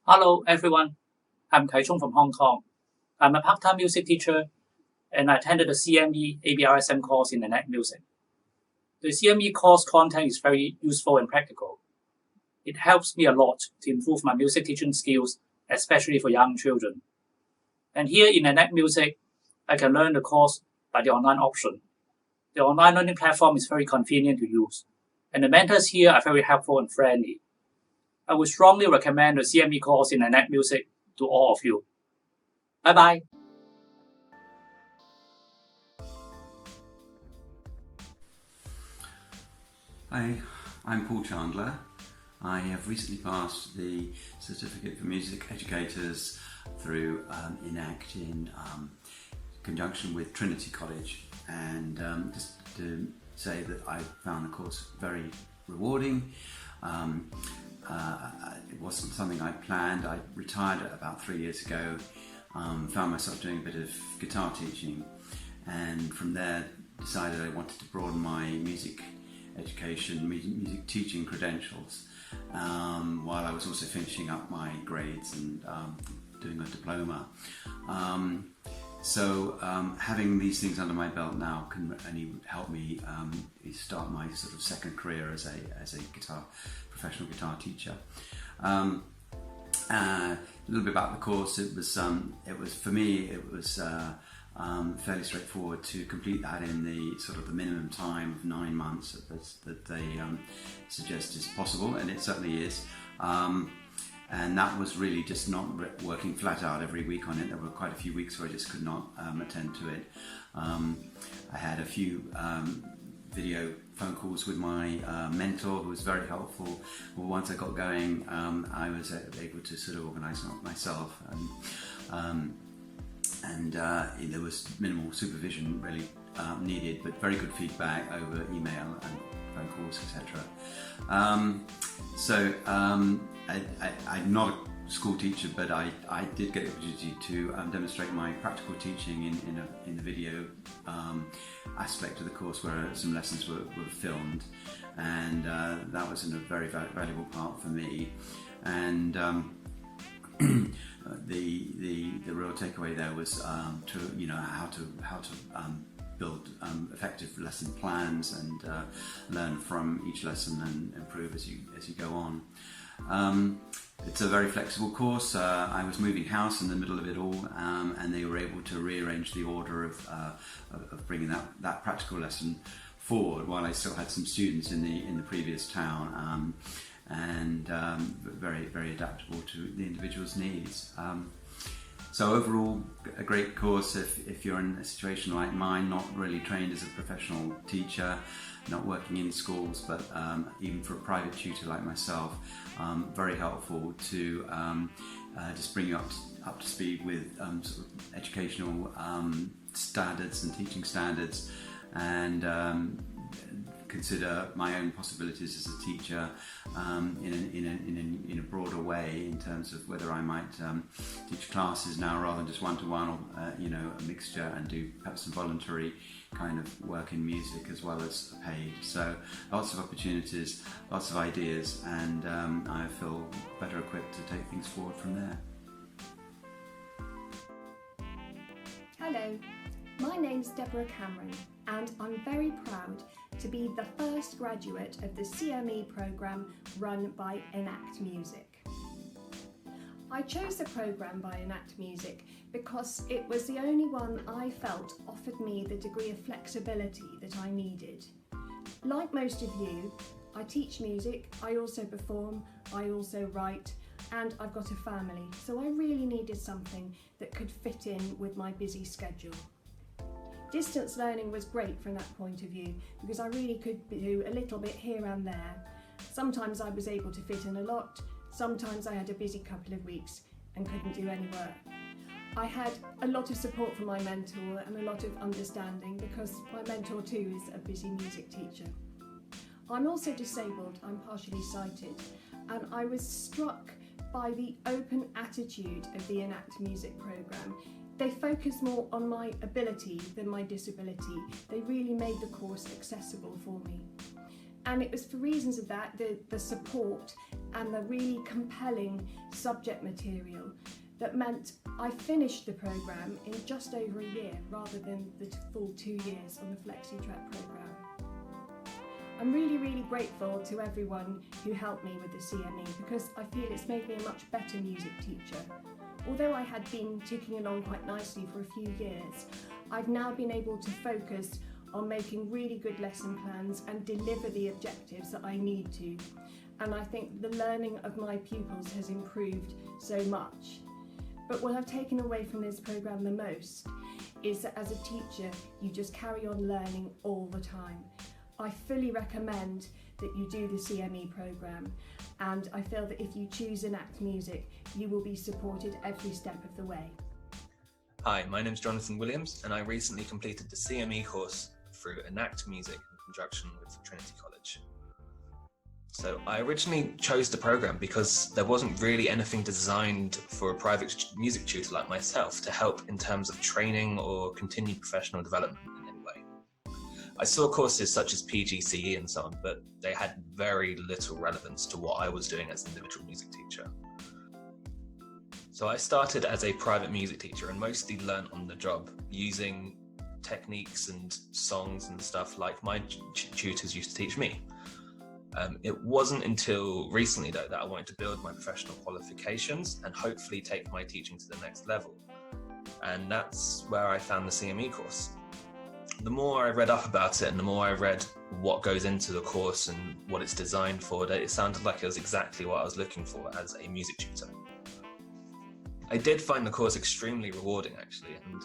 Hello everyone, I'm Kai Chung from Hong Kong. I'm a part-time music teacher and I attended the CME ABRSM course in enact music. The CME course content is very useful and practical. It helps me a lot to improve my music teaching skills, especially for young children. And here in enact music, I can learn the course by the online option. The online learning platform is very convenient to use, and the mentors here are very helpful and friendly. I would strongly recommend the CME course in enact music to all of you. Bye-bye. Hi, I'm Paul Chandler. I have recently passed the Certificate for Music Educators through enact in conjunction with Trinity College, and just to say that I found the course very rewarding. It wasn't something I planned. I retired about 3 years ago, found myself doing a bit of guitar teaching, and from there decided I wanted to broaden my music education, music teaching credentials, while I was also finishing up my grades and doing a diploma. So having these things under my belt now can only help me start my sort of second career as a professional guitar teacher. A little bit about the course. It was for me. It was fairly straightforward to complete that in the sort of the minimum time of 9 months that they suggest is possible, and it certainly is. And that was really just not working flat out every week on it. There were quite a few weeks where I just could not attend to it. I had a few video phone calls with my mentor, who was very helpful. Well, once I got going, I was able to sort of organise myself, and there was minimal supervision really needed, but very good feedback over email and phone calls, etc. I'm not a school teacher, but I did get the opportunity to demonstrate my practical teaching in the video aspect of the course, where some lessons were filmed, and that was a very valuable part for me. And the real takeaway there was how to build effective lesson plans and learn from each lesson and improve as you go on. It's a very flexible course. I was moving house in the middle of it all, and they were able to rearrange the order of bringing that practical lesson forward while I still had some students in the previous town. And very, very adaptable to the individual's needs. So overall, a great course if you're in a situation like mine, not really trained as a professional teacher, not working in schools, but even for a private tutor like myself, very helpful to just bring you up to speed with sort of educational standards and teaching standards, and consider my own possibilities as a teacher in a broader way, in terms of whether I might teach classes now rather than just one-to-one, or a mixture, and do perhaps some voluntary kind of work in music as well as paid. So lots of opportunities, lots of ideas, and I feel better equipped to take things forward from there. Hello, my name's Deborah Cameron, and I'm very proud to be the first graduate of the CME programme run by enact music. I chose the programme by enact music because it was the only one I felt offered me the degree of flexibility that I needed. Like most of you, I teach music, I also perform, I also write, and I've got a family, so I really needed something that could fit in with my busy schedule. Distance learning was great from that point of view, because I really could do a little bit here and there. Sometimes I was able to fit in a lot, sometimes I had a busy couple of weeks and couldn't do any work. I had a lot of support from my mentor and a lot of understanding, because my mentor too is a busy music teacher. I'm also disabled, I'm partially sighted, and I was struck by the open attitude of the enact music programme. They focus more on my ability than my disability. They really made the course accessible for me. And it was for reasons of that, the support and the really compelling subject material that meant I finished the programme in just over a year rather than the full 2 years on the FlexiTrack programme. I'm really grateful to everyone who helped me with the CME because I feel it's made me a much better music teacher. Although I had been ticking along quite nicely for a few years, I've now been able to focus on making really good lesson plans and deliver the objectives that I need to. And I think the learning of my pupils has improved so much. But what I've taken away from this programme the most is that as a teacher, you just carry on learning all the time. I fully recommend that you do the CME programme, and I feel that if you choose Enact Music, you will be supported every step of the way. Hi, my name is Jonathan Williams, and I recently completed the CME course through Enact Music in conjunction with Trinity College. So I originally chose the program because there wasn't really anything designed for a private music tutor like myself to help in terms of training or continued professional development in any way. I saw courses such as PGCE and so on, but they had very little relevance to what I was doing as an individual music teacher. So I started as a private music teacher and mostly learned on the job using techniques and songs and stuff like my tutors used to teach me. It wasn't until recently though that I wanted to build my professional qualifications and hopefully take my teaching to the next level. And that's where I found the CME course. The more I read up about it and the more I read what goes into the course and what it's designed for, it sounded like it was exactly what I was looking for as a music tutor. I did find the course extremely rewarding actually, and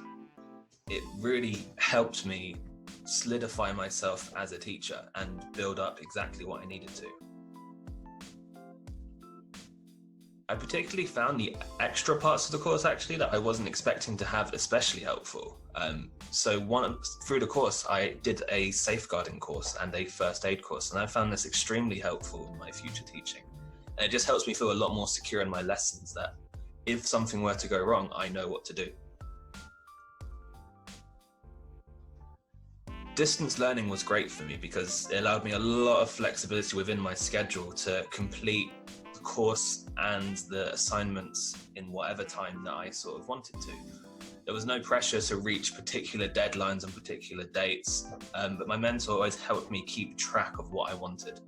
it really helped me solidify myself as a teacher and build up exactly what I needed to. I particularly found the extra parts of the course actually that I wasn't expecting to have especially helpful. Through the course I did a safeguarding course and a first aid course, and I found this extremely helpful in my future teaching. And it just helps me feel a lot more secure in my lessons that if something were to go wrong, I know what to do. Distance learning was great for me because it allowed me a lot of flexibility within my schedule to complete the course and the assignments in whatever time that I sort of wanted to. There was no pressure to reach particular deadlines and particular dates, but my mentor always helped me keep track of what I wanted.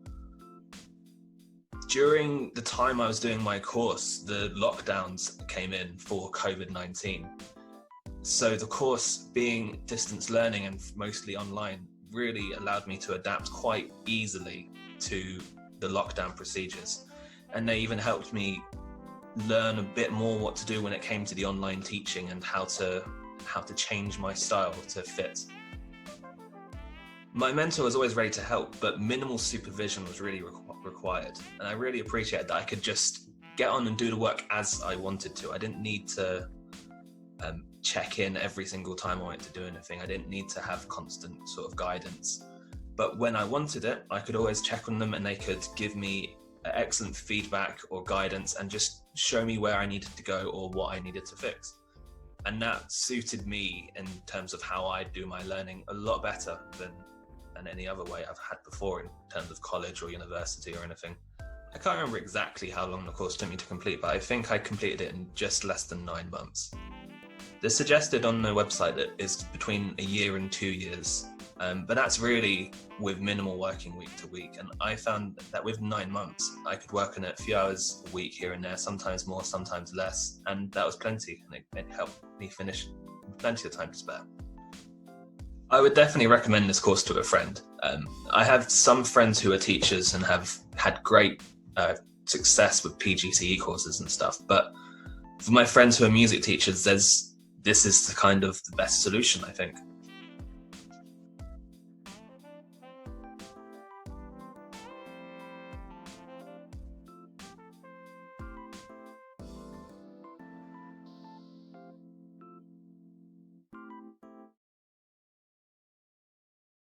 During the time I was doing my course, the lockdowns came in for COVID-19. So the course being distance learning and mostly online really allowed me to adapt quite easily to the lockdown procedures. And they even helped me learn a bit more what to do when it came to the online teaching and how to change my style to fit. My mentor was always ready to help, but minimal supervision was really required. And I really appreciated that I could just get on and do the work as I wanted to. I didn't need to check in every single time I wanted to do anything. I didn't need to have constant sort of guidance. But when I wanted it, I could always check on them and they could give me excellent feedback or guidance and just show me where I needed to go or what I needed to fix. And that suited me in terms of how I do my learning a lot better than any other way I've had before in terms of college or university or anything. I can't remember exactly how long the course took me to complete, but I think I completed it in just less than 9 months. The suggested on the website is between a year and 2 years, but that's really with minimal working week to week. And I found that with 9 months, I could work on it a few hours a week here and there, sometimes more, sometimes less, and that was plenty, and it helped me finish with plenty of time to spare. I would definitely recommend this course to a friend. I have some friends who are teachers and have had great success with PGCE courses and stuff, but for my friends who are music teachers, this is the best solution, I think.